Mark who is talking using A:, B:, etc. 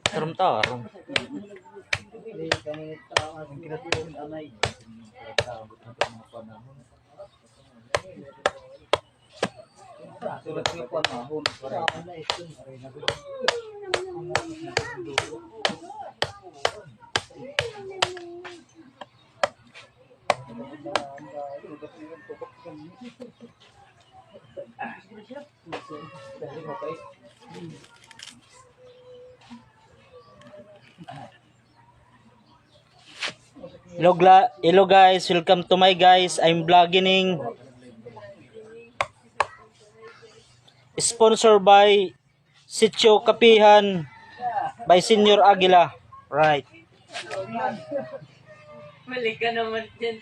A: Tarong-tarong. Hello guys, welcome to my guys. I'm vlogging. Sponsored by Sitio Kapihan by Senior Aguila. Right.
B: Mali ka naman dyan,